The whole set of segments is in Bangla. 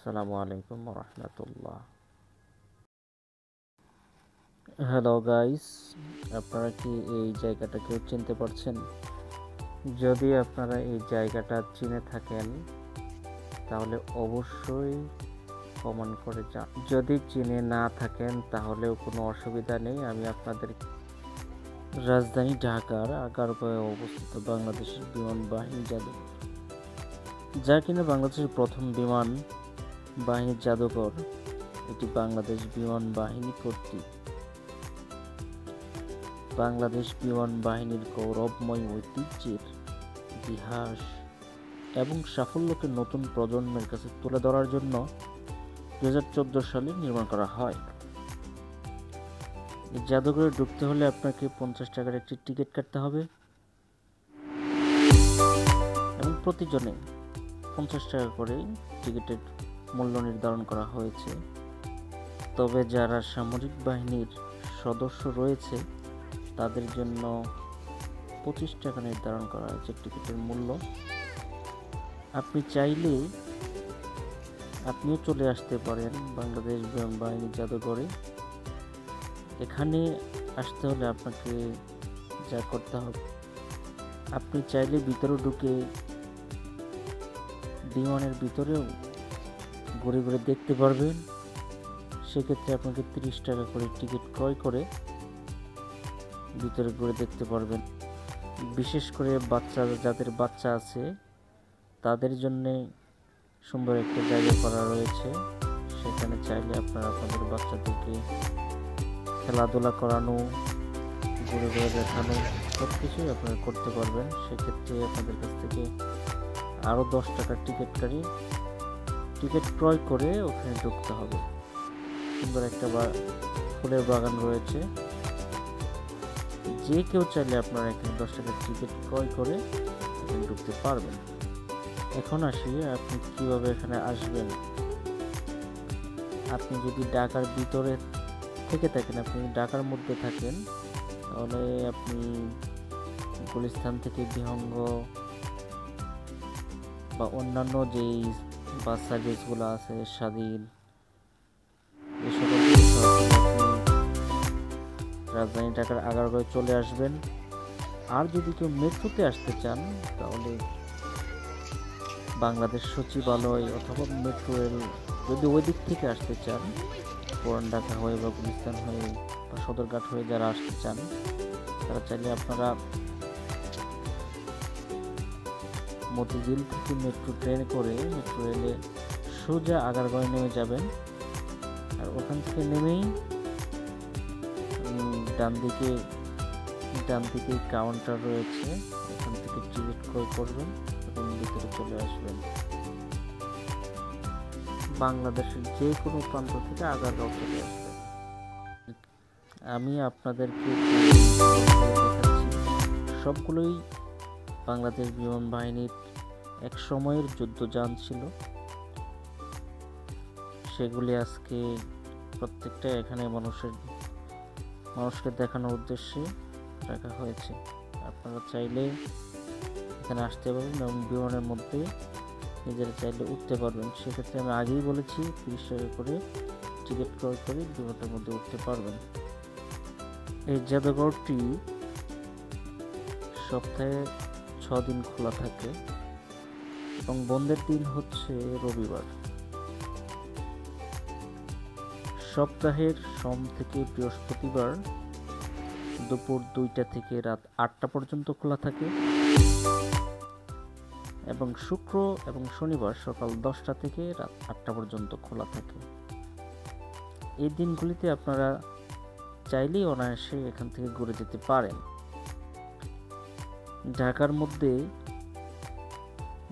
আসসালামু আলাইকুম রহমতুল্লাহ। হ্যালো গাইস, আপনারা কি এই জায়গাটা কেউ চিনতে পারছেন? যদি আপনারা এই জায়গাটা চিনে থাকেন তাহলে অবশ্যই কমেন্ট করে যান। যদি চিনে না থাকেন তাহলেও কোনো অসুবিধা নেই, আমি আপনাদের রাজধানী ঢাকার আগারগাঁওয়ে অবস্থিত বাংলাদেশের বিমান বাহিনী জাদুঘর, যা কিনা বাংলাদেশের প্রথম বিমান বাহিনীর জাদুঘর। এটি বাংলাদেশ বিমান বাহিনী কর্তৃক বাংলাদেশ বিমান বাহিনীর গৌরবময় ঐতিহ্যের ইতিহাস এবং সাফল্যকে নতুন প্রজন্মের কাছে তুলে ধরার জন্য 2014 সালে নির্মাণ করা হয়। এই জাদুঘরে ঢুকতে হলে আপনাকে 50 টাকার একটি টিকিট কাটতে হবে এবং প্রতিজনে 50 টাকা করে টিকিটের মূল্য নির্ধারণ করা হয়েছে। তবে যারা সামরিক বাহিনীর সদস্য রয়েছে তাদের জন্য 25 টাকা নির্ধারণ করা হয়েছে টিকিটের মূল্য। আপনি চাইলে আপনিও চলে আসতে পারেন বাংলাদেশ বিমান বাহিনী জাদুঘরে। এখানে আসতে হলে আপনাকে যা করতে হবে, আপনি চাইলে ভিতরে ঢুকে বিমানের ভিতরেও ঘুরে ঘুরে দেখতে পারবেন। সেক্ষেত্রে আপনাকে 30 টাকা করে টিকিট ক্রয় করে ভিতরে ঘুরে দেখতে পারবেন। বিশেষ করে যাদের বাচ্চা আছে তাদের জন্যে সুন্দর একটা জায়গা করা রয়েছে। সেখানে চাইলে আপনারা আপনাদের বাচ্চাদেরকে খেলাধুলা করানো, ঘুরে ঘুরে দেখানো, সব কিছুই আপনারা করতে পারবেন। সেক্ষেত্রে আপনাদের কাছ থেকে আরও 10 টাকার টিকিট ক্রয় করে ওখানে ঢুকতে হবে। সুন্দর একটা ফুলের বাগান রয়েছে, যে কেউ চাইলে আপনারা এখানে 10 টাকার টিকিট ক্রয় করে এখানে ঢুকতে পারবেন। এখন আসি আপনি কিভাবে এখানে আসবেন। আপনি যদি ঢাকার ভিতরে থেকে থাকেন, আপনি ঢাকার মধ্যে থাকেন, তাহলে আপনি গুলিস্তান থেকে বিহঙ্গ বা অন্যান্য যেই বাস সার্ভিসগুলো আছে, স্বাধীন, এই সকল রাজধানী ঢাকার আগারগাঁওয়ে চলে আসবেন। আর যদি কেউ মেট্রোতে আসতে চান তাহলে বাংলাদেশ সচিবালয় অথবা মেট্রো রেল, যদি ওই দিক থেকে আসতে চান, পুরান ঢাকা হয়ে বা গুলিস্তান হয়ে বা সদরঘাট হয়ে যারা আসতে চান, তারা চাইলে আপনারা মতিঝিল থেকে মেট্রো ট্রেনে করে মেট্রো রেলে সোজা আগারগাঁওয়ে নেমে যাবেন। আর ওখান থেকে নেমেই ডান দিকে কাউন্টার রয়েছে, ওখান থেকে টিকিট ক্রয় করবেন এবং ভিতরে চলে আসবেন। বাংলাদেশের যে কোনো প্রান্ত থেকে আগারগাঁও চলে আসবেন। আমি আপনাদেরকে দেখাচ্ছি সবগুলোই বাংলাদেশ বিমান বাহিনীর এক সময়ের যুদ্ধযান ছিল। সেগুলি আজকে প্রত্যেকটা এখানে মানুষকে দেখানোর উদ্দেশ্যে রাখা হয়েছে। আপনারা চাইলে এখানে আসতে পারবেন এবং বিমানের মধ্যে নিজেরা চাইলে উঠতে পারবেন। সেক্ষেত্রে আমি আগেই বলেছি 30 টাকা করে টিকিট ক্রয় করে বিমানের মধ্যে উঠতে পারবেন। এই জাদুঘরটি সপ্তাহে 6 দিন খোলা থাকে এবং বন্ধের দিন হচ্ছে রবিবার। সপ্তাহের সোম থেকে বৃহস্পতিবার দুপুর 2টা থেকে রাত 8টা পর্যন্ত খোলা থাকে এবং শুক্র এবং শনিবার সকাল 10টা থেকে রাত 8টা পর্যন্ত খোলা থাকে। এই দিনগুলিতে আপনারা চাইলেই অনায়াসে এখান থেকে ঘুরে যেতে পারেন। ঢাকার মধ্যে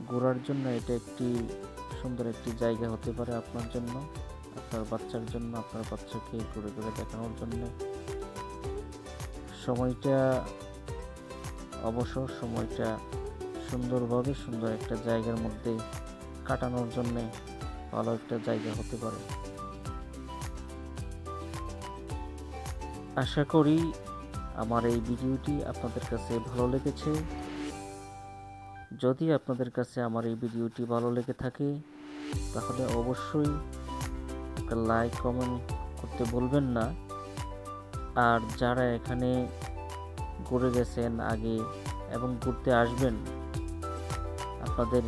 ঘোরার জন্য এটা একটি সুন্দর একটি জায়গা হতে পারে আপনার জন্য, আপনার বাচ্চার জন্য, আপনার বাচ্চাকে ঘুরে ঘুরে দেখানোর জন্য। অবসর সময়টা সুন্দরভাবে সুন্দর একটা জায়গার মধ্যে কাটানোর জন্য ভালো একটা জায়গা হতে পারে। আশা করি আমার এই ভিডিওটি আপনাদের কাছে ভালো লেগেছে। যদি আপনাদের কাছে আমার এই ভিডিওটি ভালো লেগে থাকে তাহলে অবশ্যই একটা লাইক কমেন্ট করতে ভুলবেন না। আর যারা এখানে ঘুরে গেছেন আগে এবং ঘুরতে আসবেন, আপনাদের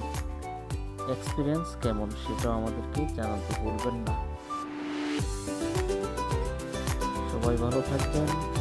এক্সপিরিয়েন্স কেমন সেটাও আমাদেরকে জানাতে ভুলবেন না। সবাই ভালো থাকবেন।